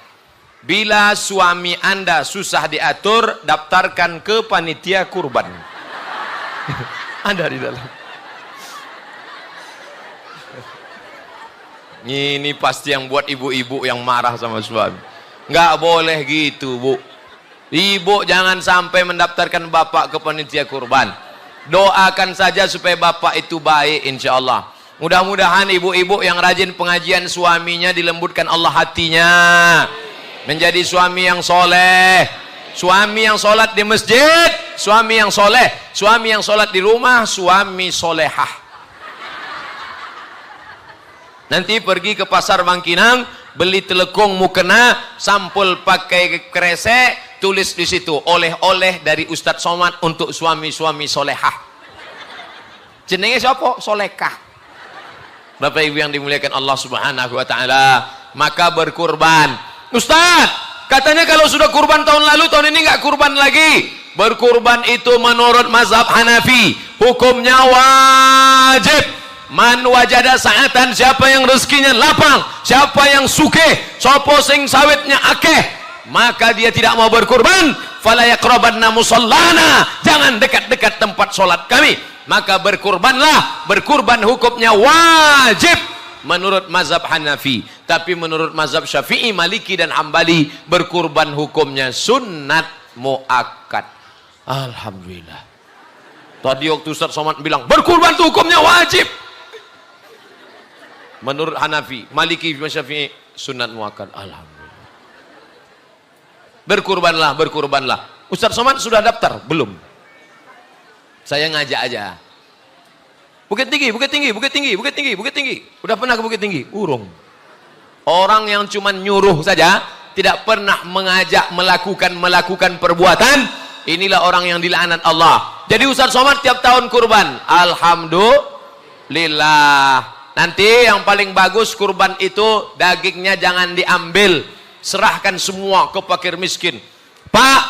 Bila suami Anda susah diatur, daftarkan ke panitia kurban. Ada di dalam. Ini pasti yang buat ibu-ibu yang marah sama suami. Nggak boleh gitu, Bu. Ibu jangan sampai mendaftarkan bapak ke panitia kurban. Doakan saja supaya bapak itu baik, insya Allah. Mudah-mudahan ibu-ibu yang rajin pengajian suaminya dilembutkan Allah hatinya, menjadi suami yang soleh, suami yang sholat di masjid, suami yang soleh, suami yang sholat di rumah, suami solehah. Nanti pergi ke pasar Bangkinang, beli telekung mukena, sampul pakai kresek, tulis di situ oleh-oleh dari Ustadz Somad untuk suami-suami solehah. Jenenge siapa? Solekah. Bapak Ibu yang dimuliakan Allah Subhanahu wa taala, maka berkurban. Ustadz, katanya kalau sudah kurban tahun lalu, tahun ini nggak kurban lagi. Berkurban itu menurut mazhab Hanafi hukumnya wajib. Man wajada sa'atan, siapa yang rezekinya lapang, siapa yang sugih, sapa sing sawitnya akeh, maka dia tidak mau berkurban, fala yaqrabanna musallana, jangan dekat-dekat tempat sholat kami. Maka berkurbanlah. Berkurban hukumnya wajib menurut mazhab Hanafi. Tapi menurut mazhab Syafi'i, Maliki dan Hambali, berkurban hukumnya sunnat muakkad. Alhamdulillah. Tadi waktu Ustaz Somad bilang berkurban itu hukumnya wajib. Menurut Hanafi, Maliki, Syafi'i, sunat muakkad. Alhamdulillah. Berkurbanlah, berkurbanlah. Ustaz Somad sudah daftar? Belum. Saya ngajak aja. Bukit Tinggi, Bukit Tinggi, Bukit Tinggi, Bukit Tinggi, Bukit Tinggi. Udah pernah ke Bukit Tinggi? Urung. Orang yang cuma nyuruh saja, tidak pernah mengajak melakukan perbuatan, inilah orang yang dilaknat Allah. Jadi Ustaz Somad tiap tahun kurban. Alhamdulillah. Nanti yang paling bagus kurban itu dagingnya jangan diambil, serahkan semua ke fakir miskin. Pak,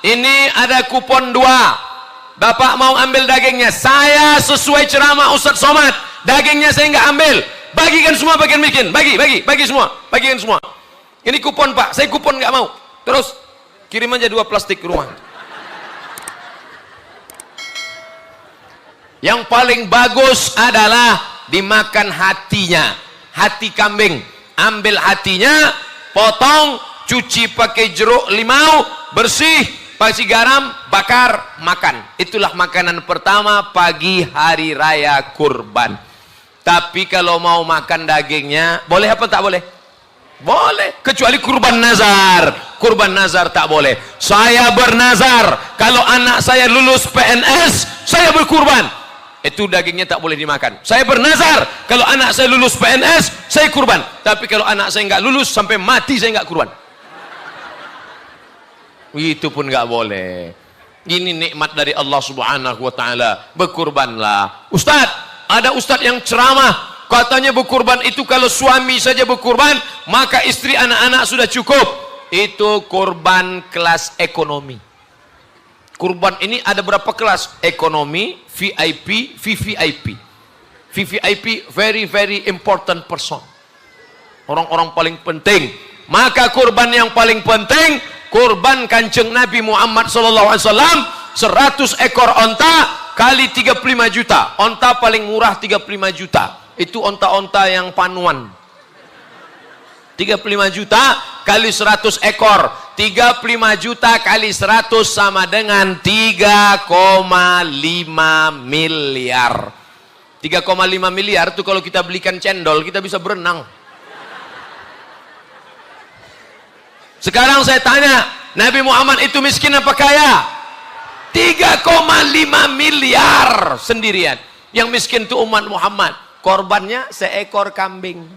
ini ada kupon 2. Bapak mau ambil dagingnya, saya sesuai ceramah Ustaz Somad, dagingnya saya nggak ambil, bagikan semua fakir miskin, bagi semua, bagikan semua. Ini kupon Pak, saya kupon nggak mau. Terus kirim aja 2 plastik ke rumah. Yang paling bagus adalah dimakan hatinya, hati kambing. Ambil hatinya, potong, cuci pakai jeruk limau, bersih, kasih garam, bakar, makan. Itulah makanan pertama pagi hari raya kurban. Tapi kalau mau makan dagingnya, boleh apa tak boleh? Boleh, kecuali kurban nazar. Kurban nazar tak boleh. Saya bernazar, kalau anak saya lulus PNS, saya berkurban. Itu dagingnya tak boleh dimakan. Saya bernazar, kalau anak saya lulus PNS, saya kurban. Tapi kalau anak saya nggak lulus, sampai mati saya nggak kurban. Itu pun nggak boleh. Ini nikmat dari Allah Subhanahu wa taala. Berkurbanlah. Ustaz, ada ustaz yang ceramah, katanya berkurban itu kalau suami saja berkurban, maka istri anak-anak sudah cukup. Itu kurban kelas ekonomi. Kurban ini ada berapa kelas? Ekonomi, VIP, VVIP. VVIP, very very important person. Orang-orang paling penting. Maka kurban yang paling penting, kurban Kanjeng Nabi Muhammad SAW, 100 ekor onta kali 35 juta. Onta paling murah 35 juta. Itu onta-onta yang panuan. 35 juta kali 100 ekor. 35 juta kali 100 sama dengan 3,5 miliar. 3,5 miliar itu kalau kita belikan cendol, kita bisa berenang. Sekarang saya tanya, Nabi Muhammad itu miskin apa kaya? 3,5 miliar sendirian. Yang miskin itu umat Muhammad. Korbannya seekor kambing.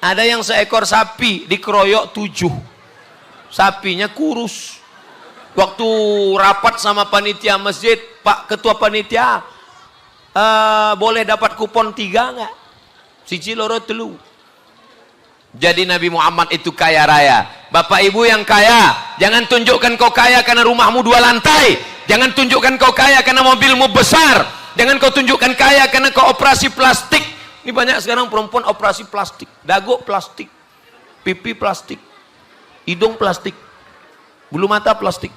Ada yang seekor sapi, dikeroyok 7. Sapinya kurus. Waktu rapat sama panitia masjid, Pak Ketua Panitia, boleh dapat kupon 3 nggak? Siji loro telu. Jadi Nabi Muhammad itu kaya raya. Bapak Ibu yang kaya, jangan tunjukkan kau kaya karena rumahmu 2 lantai. Jangan tunjukkan kau kaya karena mobilmu besar. Jangan kau tunjukkan kaya karena kau operasi plastik. Ini banyak sekarang perempuan operasi plastik. Dagu plastik, pipi plastik, hidung plastik, bulu mata plastik.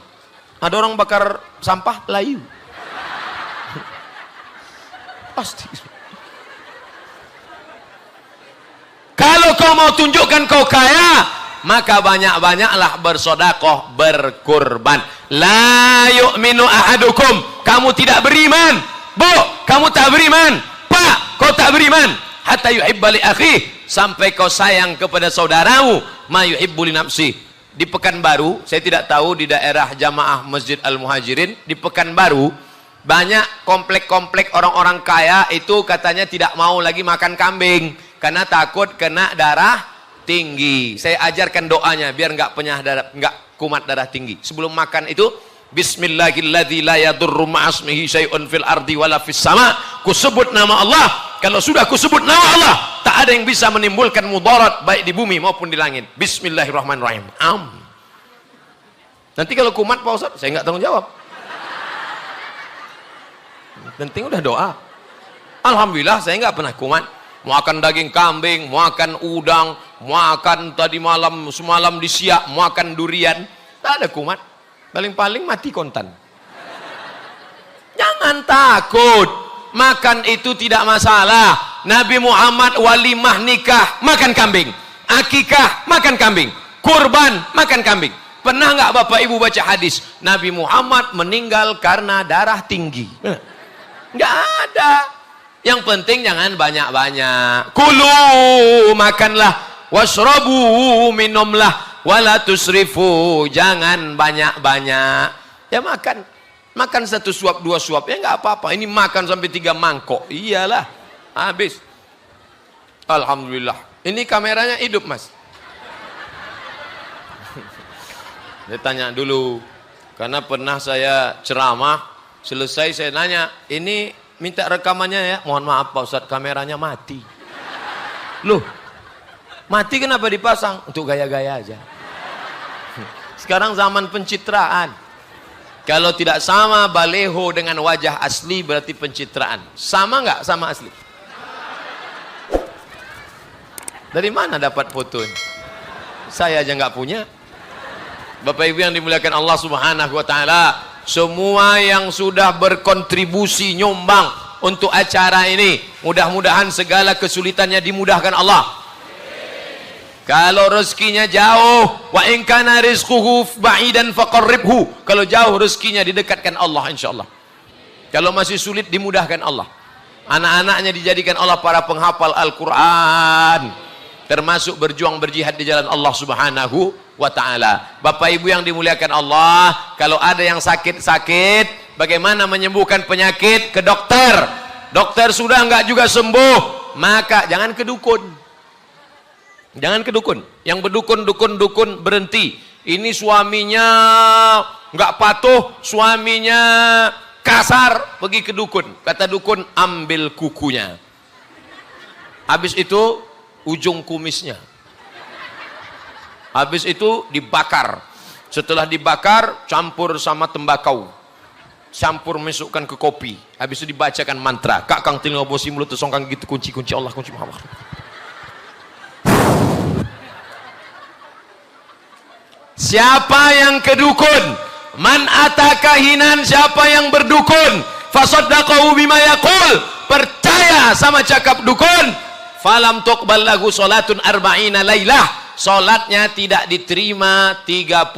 Ada orang bakar sampah layu. Plastik. Kalau kau mau tunjukkan kau kaya, maka banyak-banyaklah bersodakoh, berkurban. La yu'minu ahadukum, kamu tidak beriman. Bu, kamu tak beriman. Pak, kau tak beriman. Hatta yuhibba li akhi, sampai kau sayang kepada saudaramu ma yuhibbu li nafsi. Di Pekanbaru, saya tidak tahu di daerah Jamaah Masjid Al-Muhajirin, di Pekanbaru banyak komplek-komplek orang-orang kaya itu katanya tidak mau lagi makan kambing. karena takut kena darah tinggi. Saya ajarkan doanya biar nggak kumat darah tinggi. Sebelum makan itu, Bismillahilladzi la yadurru ma'asmihi syai'un fil ardi wala fis sama. Kusebut nama Allah. Kalau sudah kusebut nama Allah, tak ada yang bisa menimbulkan mudarat baik di bumi maupun di langit. Bismillahirrahmanirrahim. Nanti kalau kumat Pak Ustaz, saya nggak tanggung jawab. Penting udah doa. Alhamdulillah saya nggak pernah kumat. Makan daging kambing, makan udang, makan tadi malam, semalam di Siak, makan durian. Tak ada kumat. Paling-paling mati kontan. Jangan takut. Makan itu tidak masalah. Nabi Muhammad walimah nikah, makan kambing. Akikah, makan kambing. Kurban, makan kambing. Pernah nggak Bapak Ibu baca hadis Nabi Muhammad meninggal karena darah tinggi? Nggak ada. Yang penting jangan banyak-banyak. Kulu, makanlah. Washrabu, minumlah. Wala tusrifu, jangan banyak-banyak. Ya makan. Makan 1 suap, 2 suap. Ya nggak apa-apa. Ini makan sampai 3 mangkok. Iyalah. Habis. Alhamdulillah. Ini kameranya hidup, Mas. Saya tanya dulu. Karena pernah saya ceramah. Selesai saya nanya. Ini minta rekamannya ya. Mohon maaf Pak Ustadz, kameranya mati. Loh, mati kenapa dipasang? Untuk gaya-gaya aja. Sekarang zaman pencitraan. Kalau tidak sama baleho dengan wajah asli berarti pencitraan. Sama nggak sama asli? Dari mana dapat foto ini? Saya aja nggak punya. Bapak Ibu yang dimuliakan Allah Subhanahu wa taala, semua yang sudah berkontribusi nyumbang untuk acara ini, mudah-mudahan segala kesulitannya dimudahkan Allah. Kalau rezekinya jauh, wa in kana rizquhu ba'idan faqarribhu. Kalau jauh rezekinya didekatkan Allah insyaallah. Kalau masih sulit dimudahkan Allah. Anak-anaknya dijadikan Allah para penghafal Al-Qur'an, termasuk berjuang berjihad di jalan Allah Subhanahu wa taala. Bapak Ibu yang dimuliakan Allah, kalau ada yang sakit-sakit, bagaimana menyembuhkan penyakit? Ke dokter. Dokter sudah enggak juga sembuh, maka jangan ke dukun. Jangan ke dukun. Yang berdukun, berhenti. Ini suaminya enggak patuh, suaminya kasar, pergi ke dukun. Kata dukun, ambil kukunya. Habis itu ujung kumisnya. Habis itu dibakar. Setelah dibakar, campur sama tembakau. Campur masukkan ke kopi. Habis itu dibacakan mantra. Kak kang telinga bosi mulut songkang gitu kunci Allah, kunci Muhammad. Siapa yang ke dukun? Man ataka hinan, siapa yang berdukun? Fasaddaqahu bima yaqul. Percaya sama cakap dukun. Falam tuqbal lahu salatun arba'ina lailah. Salatnya tidak diterima 40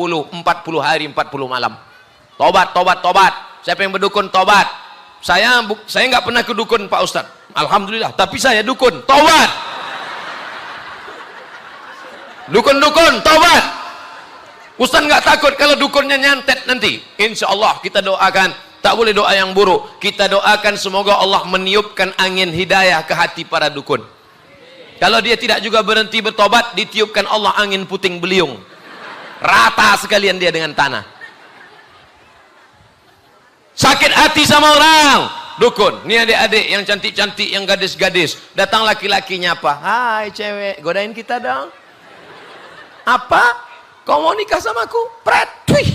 hari 40 malam. Tobat. Siapa yang berdukun tobat. Saya nggak pernah ke dukun Pak Ustadz. Alhamdulillah, tapi saya dukun. Tobat. Dukun tobat. Ustadz nggak takut kalau dukunnya nyantet nanti. Insya Allah kita doakan. Tak boleh doa yang buruk. Kita doakan semoga Allah meniupkan angin hidayah ke hati para dukun. Kalau dia tidak juga berhenti bertobat, ditiupkan Allah angin puting beliung. Rata sekalian dia dengan tanah. Sakit hati sama orang, dukun. Ini adik-adik yang cantik-cantik, yang gadis-gadis. Datang laki-lakinya apa? Hai cewek, godain kita dong. Apa? Kau mau nikah sama aku? Pret, wih.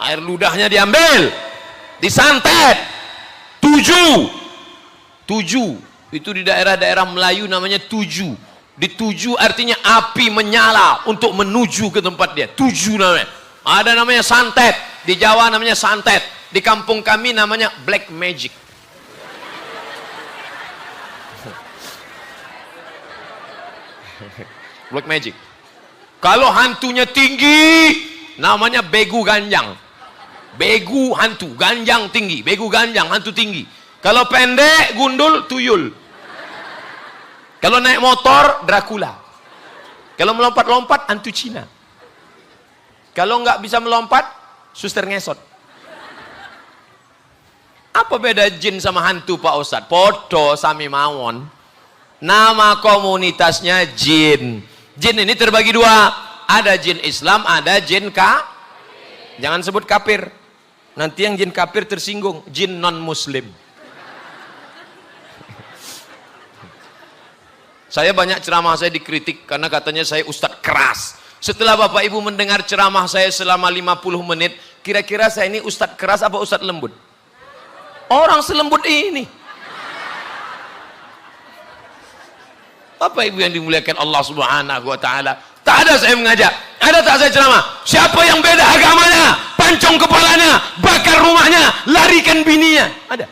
Air ludahnya diambil, disantet. 7. Itu di daerah-daerah Melayu namanya 7. Di 7 artinya api menyala untuk menuju ke tempat dia. 7 namanya. Ada namanya santet. Di Jawa namanya santet. Di kampung kami namanya black magic. Black magic. Kalau hantunya tinggi, namanya begu ganjang. Begu hantu, ganjang tinggi. Begu ganjang, hantu tinggi. Kalau pendek, gundul, tuyul. Kalau naik motor, Dracula. Kalau melompat-lompat, hantu Cina. Kalau nggak bisa melompat, suster ngesot. Apa beda jin sama hantu Pak Ustadz? Podo sami mawon. Nama komunitasnya jin. Jin ini terbagi dua. Ada jin Islam, ada jin Jangan sebut kafir. Nanti yang jin kafir tersinggung. Jin non muslim. Saya banyak ceramah saya dikritik karena katanya saya ustadz keras. Setelah Bapak Ibu mendengar ceramah saya selama 50 menit, kira-kira saya ini ustadz keras apa ustadz lembut? Orang selembut ini. Bapak Ibu yang dimuliakan Allah Subhanahu wa taala. Tak ada saya mengajak, ada tak saya ceramah. Siapa yang beda agamanya, pancung kepalanya, bakar rumahnya, larikan bininya. Ada?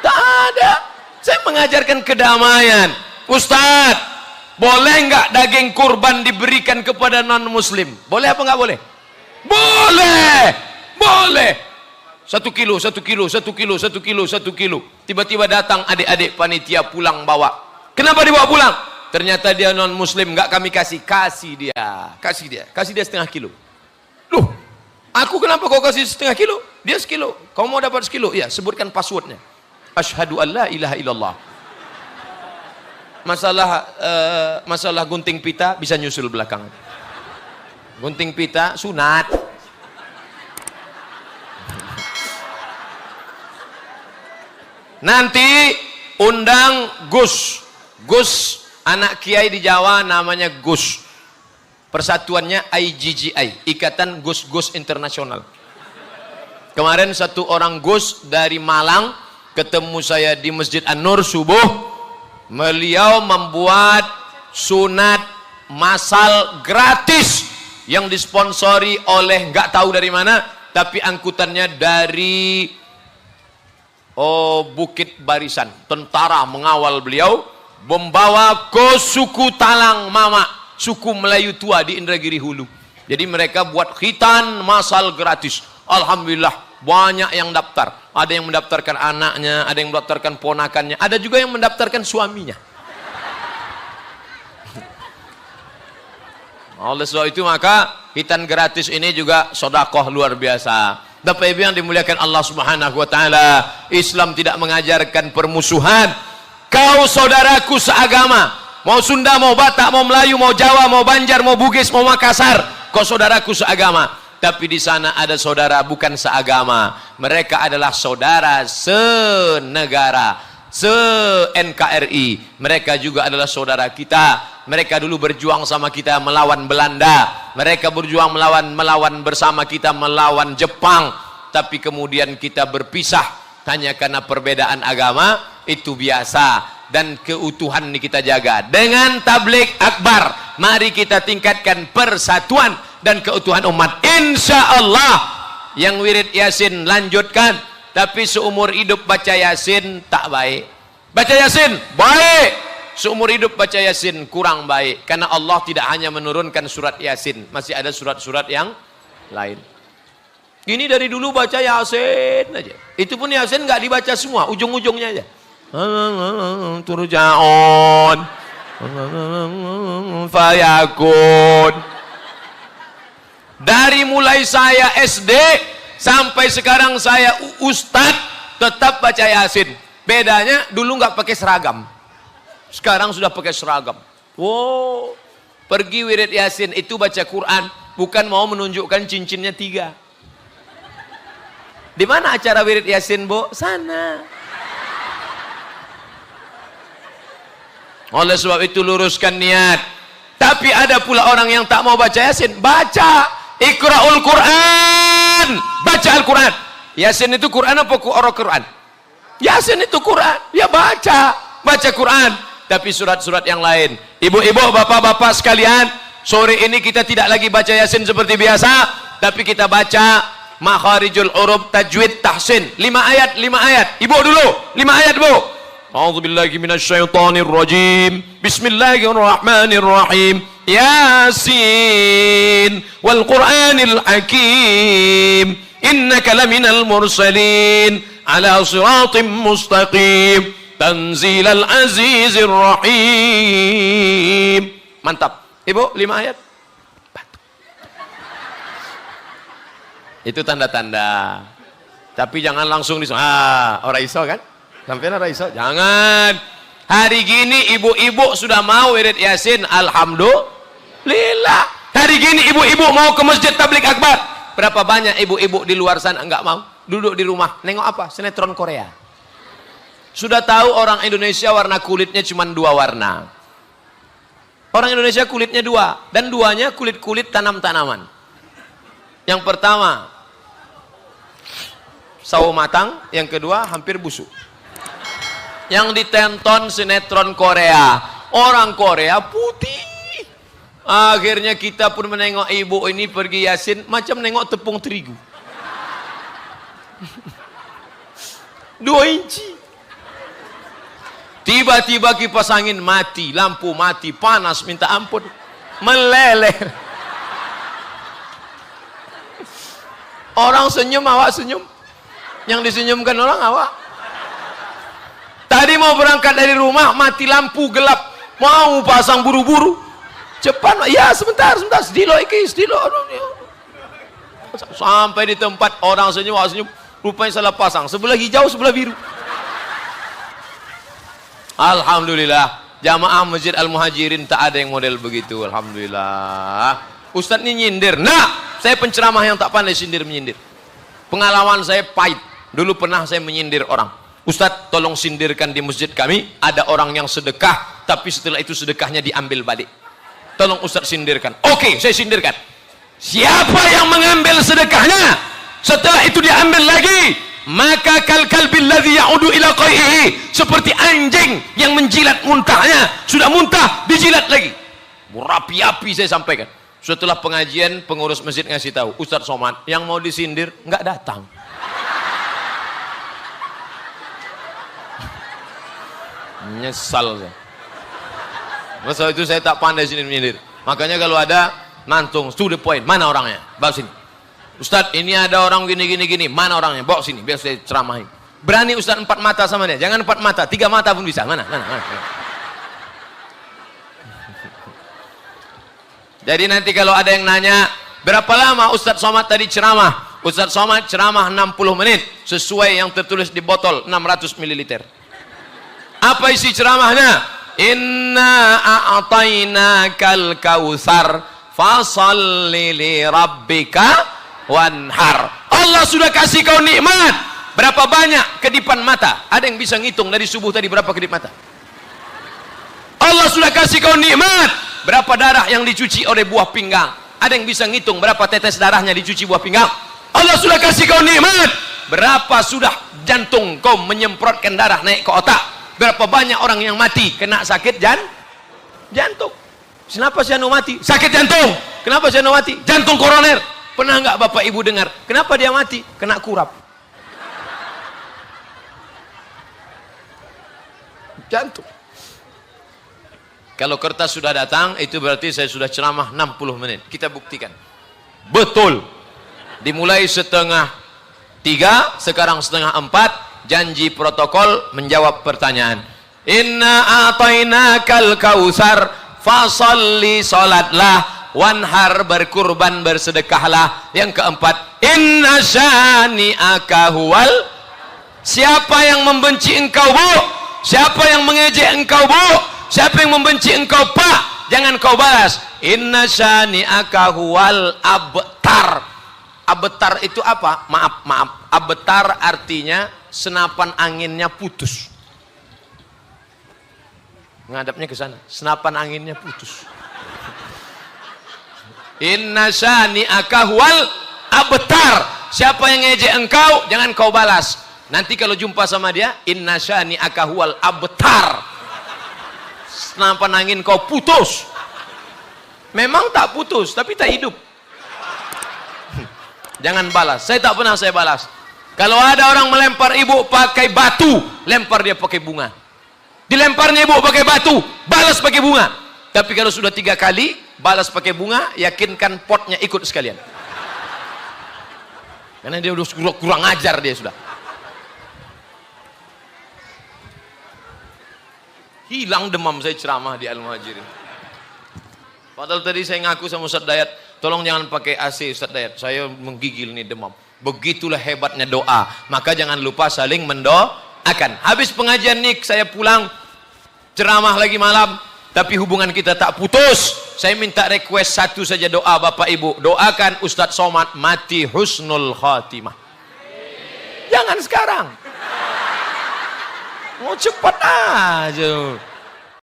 Tak ada. Saya mengajarkan kedamaian. Ustaz, boleh nggak daging kurban diberikan kepada non muslim? Boleh apa nggak boleh? Boleh, boleh. 1 kilo, 1 kilo, 1 kilo, 1 kilo, 1 kilo. Tiba-tiba datang adik-adik panitia pulang bawa. Kenapa dibawa pulang? Ternyata dia non muslim, nggak kami kasih. Kasih dia setengah kilo. Loh, aku kenapa kau kasih setengah kilo? Dia sekilo. Kau mau dapat sekilo? Ya, sebutkan passwordnya. Asyhadu an la ilaha illallah. Masalah gunting pita bisa nyusul belakang. Gunting pita sunat. Nanti undang Gus. Gus anak kiai di Jawa namanya Gus. Persatuannya IGGI, Ikatan Gus-Gus Internasional. Kemarin satu orang Gus dari Malang ketemu saya di Masjid An-Nur subuh. Beliau membuat sunat masal gratis yang disponsori oleh nggak tahu dari mana, tapi angkutannya dari Bukit Barisan. Tentara mengawal beliau membawa ke suku Talang Mama, suku Melayu tua di Indragiri Hulu. Jadi mereka buat khitan masal gratis. Alhamdulillah banyak yang daftar. Ada yang mendaftarkan anaknya, ada yang mendaftarkan ponakannya, ada juga yang mendaftarkan suaminya. Oleh sebab itu maka khitan gratis ini juga sedekah luar biasa. Bapak Ibu yang dimuliakan Allah Subhanahu wa taala, Islam tidak mengajarkan permusuhan. Kau saudaraku seagama, mau Sunda, mau Batak, mau Melayu, mau Jawa, mau Banjar, mau Bugis, mau Makassar, kau saudaraku seagama. Tapi di sana ada saudara bukan seagama. Mereka adalah saudara senegara, se-NKRI. Mereka juga adalah saudara kita. Mereka dulu berjuang sama kita melawan Belanda. Mereka berjuang melawan bersama kita melawan Jepang. Tapi kemudian kita berpisah hanya karena perbedaan agama. Itu biasa, dan keutuhan ini kita jaga dengan tabligh akbar. Mari kita tingkatkan persatuan dan keutuhan umat. Insya Allah yang wirid Yasin lanjutkan, tapi seumur hidup baca Yasin tak baik. Baca Yasin baik, seumur hidup baca Yasin kurang baik, karena Allah tidak hanya menurunkan surat Yasin, masih ada surat-surat yang lain. Ini dari dulu baca Yasin aja, itu pun Yasin nggak dibaca semua, ujung-ujungnya aja. Turja'un fayakun. Dari mulai saya SD sampai sekarang saya ustadz tetap baca Yasin. Bedanya dulu nggak pakai seragam, sekarang sudah pakai seragam. Wow, pergi wirid Yasin itu baca Quran, bukan mau menunjukkan cincinnya 3. Di mana acara wirid Yasin, Bu? Sana. Oleh sebab itu luruskan niat. Tapi ada pula orang yang tak mau baca Yasin. Baca Iqra'ul Quran, baca Al-Quran. Yasin itu Quran apa Quran? Yasin itu Quran, ya baca Quran. Tapi surat-surat yang lain. Ibu-ibu, bapak-bapak sekalian, sore ini kita tidak lagi baca Yasin seperti biasa, tapi kita baca Makharijul Huruf Tajwid Tahsin. 5 ayat. Ibu dulu, 5 ayat, Bu. A'udzu billahi minasyaitonir rajim. Bismillahirrahmanirrahim. Yasin wal Qur'anil Hakim. Innaka laminal mursalin ala siratim mustaqim. Tanzilal Azizir Rahim. Mantap. Ibu, 5 ayat. Itu tanda-tanda. Tapi jangan langsung orang iso kan? Sampai raiso, jangan. Hari gini ibu-ibu sudah mau wirid Yasin, alhamdulillah. Hari gini ibu-ibu mau ke masjid tabligh akbar. Berapa banyak ibu-ibu di luar sana enggak mau, duduk di rumah nengok apa? Sinetron Korea. Sudah tahu orang Indonesia warna kulitnya cuma 2 warna. Orang Indonesia kulitnya 2, dan 2-nya kulit-kulit tanam-tanaman. Yang pertama sawo matang, yang kedua hampir busuk. Yang ditonton sinetron Korea, orang Korea putih. Akhirnya kita pun menengok ibu ini pergi Yasin macam nengok tepung terigu. 2 inci. Tiba-tiba kipas angin mati, lampu mati, panas minta ampun, meleleh. Orang senyum, awak senyum. Yang disenyumkan orang awak. Tadi mau berangkat dari rumah, mati lampu, gelap, mau pasang buru-buru, cepat, ya sebentar, sedilo iki, sedilo. Sampai di tempat orang senyum, awak senyum, rupanya salah pasang, sebelah hijau, sebelah biru. Alhamdulillah, jamaah Masjid Al-Muhajirin tak ada yang model begitu. Alhamdulillah. Ustadz ini nyindir. Nah, saya penceramah yang tak pandai sindir-menyindir. Pengalaman saya pahit. Dulu pernah saya menyindir orang. Ustadz, tolong sindirkan di masjid kami. Ada orang yang sedekah, tapi setelah itu sedekahnya diambil balik. Tolong Ustadz sindirkan. Oke, saya sindirkan. Siapa yang mengambil sedekahnya, setelah itu diambil lagi, maka kalbil ladzi ya'udu ila qaihi, seperti anjing yang menjilat muntahnya, sudah muntah dijilat lagi. Berapi-api saya sampaikan. Setelah pengajian, pengurus masjid ngasih tahu, Ustadz Somad yang mau disindir nggak datang. Nyesal saya. Masa itu saya tak pandai sindir-menyindir. Makanya kalau ada nantung to the point, mana orangnya? Bawa sini. Ustadz, ini ada orang gini, mana orangnya? Bawa sini, biar saya ceramahin. Berani Ustadz 4 mata sama dia? Jangan 4 mata, 3 mata pun bisa. Mana? Jadi nanti kalau ada yang nanya, berapa lama Ustadz Somad tadi ceramah? Ustadz Somad ceramah 60 menit, sesuai yang tertulis di botol 600 ml. Apa isi ceramahnya? Inna a'tainakal kautsar fasalli li rabbika wanhar. Allah sudah kasih kau nikmat. Berapa banyak kedipan mata? Ada yang bisa ngitung dari subuh tadi berapa kedip mata? Allah sudah kasih kau nikmat. Berapa darah yang dicuci oleh buah pinggang? Ada yang bisa ngitung berapa tetes darahnya dicuci buah pinggang? Allah sudah kasih kau nikmat. Berapa sudah jantung kau menyemprotkan darah naik ke otak? Berapa banyak orang yang mati kena sakit jantung? Kenapa si anu mati? Sakit jantung. Kenapa si anu mati? Jantung koroner. Pernah nggak bapak ibu dengar? Kenapa dia mati? Kena kurap. Jantung. Kalau kertas sudah datang, itu berarti saya sudah ceramah 60 menit. Kita buktikan. Betul. Dimulai 2:30, sekarang 3:30. Janji protokol menjawab pertanyaan. Inna a'tainakal kautsar fasalli salatlah wanhar, berkurban bersedekahlah. Yang keempat, inna syani'aka huwal. Siapa yang membenci engkau, Bu? Siapa yang mengejek engkau, Bu? Siapa yang membenci engkau, Pak? Jangan kau balas. Inna syani'aka huwal abtar. Abtar itu apa? Maaf. Abtar artinya senapan anginnya putus. Ngadapnya ke sana. Senapan anginnya putus. Inna syani'aka huwal abtar. Siapa yang ngejek engkau, jangan kau balas. Nanti kalau jumpa sama dia, inna syani'aka huwal abtar. Senapan angin kau putus. Memang tak putus, tapi tak hidup. Jangan balas. Saya tak pernah saya balas. Kalau ada orang melempar ibu pakai batu, lempar dia pakai bunga. Dilemparnya ibu pakai batu, balas pakai bunga. Tapi kalau sudah 3 kali balas pakai bunga, yakinkan potnya ikut sekalian. Karena dia udah kurang ajar dia sudah. Hilang demam saya ceramah di Al-Muhajirin. Padahal tadi saya ngaku sama Ustaz Dayat, tolong jangan pakai AC Ustaz Dayat, saya menggigil nih demam. Begitulah hebatnya doa. Maka jangan lupa saling mendoakan. Habis pengajian nih saya pulang, ceramah lagi malam, tapi hubungan kita tak putus. Saya minta request satu saja doa Bapak Ibu. Doakan Ustadz Somad mati husnul khatimah. Jangan sekarang. Mau cepat aja.